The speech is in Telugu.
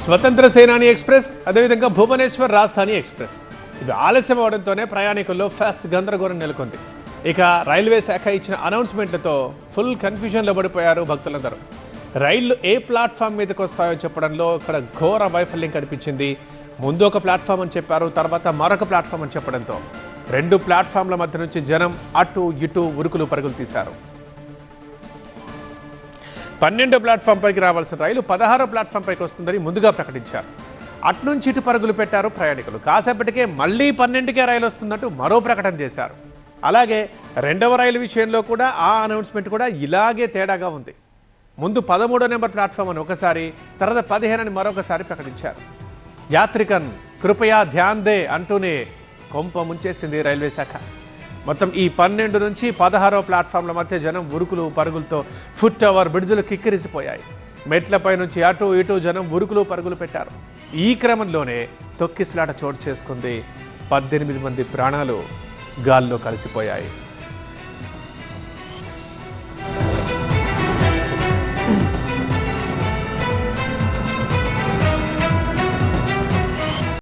స్వతంత్ర సేనాని ఎక్స్ప్రెస్ అదేవిధంగా భువనేశ్వర్ రాజధాని ఎక్స్ప్రెస్ ఇవి ఆలస్యం అవడంతోనే ప్రయాణికుల్లో ఫాస్ట్ గందరగోళం నెలకొంది. ఇక రైల్వే శాఖ ఇచ్చిన అనౌన్స్మెంట్లతో ఫుల్ కన్ఫ్యూజన్లో పడిపోయారు భక్తులందరూ. రైళ్లు ఏ ప్లాట్ఫామ్ మీదకి వస్తాయో చెప్పడంలో ఇక్కడ ఘోర వైఫల్యం కనిపించింది. ముందు ఒక ప్లాట్ఫామ్ అని చెప్పారు, తర్వాత మరొక ప్లాట్ఫామ్ అని చెప్పడంతో 2 ప్లాట్ఫామ్ల మధ్య నుంచి జనం అటు ఇటు ఉరుకులు పరుగులు తీశారు. 12వ ప్లాట్ఫామ్ పైకి రావాల్సిన రైలు 16వ ప్లాట్ఫామ్ పైకి వస్తుందని ముందుగా ప్రకటించారు. అట్నుంచి ఇటు పరుగులు పెట్టారు ప్రయాణికులు. కాసేపటికే మళ్ళీ 12కే రైలు వస్తుందంటూ మరో ప్రకటన చేశారు. అలాగే 2వ రైలు విషయంలో కూడా ఆ అనౌన్స్మెంట్ కూడా ఇలాగే తేడాగా ఉంది. ముందు 13వ నెంబర్ ప్లాట్ఫామ్ అని ఒకసారి, తర్వాత 15 అని మరొకసారి ప్రకటించారు. యాత్రికన్ కృపయా ధ్యాన్ దే అంటూనే కొంప ముంచేసింది రైల్వే శాఖ. మొత్తం ఈ 12 నుంచి 16వ ప్లాట్ఫామ్ల మధ్య జనం ఉరుకులు పరుగులతో ఫుట్ ఓవర్ బ్రిడ్జులు కిక్కిరిసిపోయాయి. మెట్లపై నుంచి అటు ఇటు జనం ఉరుకులు పరుగులు పెట్టారు. ఈ క్రమంలోనే తొక్కిసలాట చోటు చేసుకుంది. 18 మంది ప్రాణాలు గాల్లో కలిసిపోయాయి.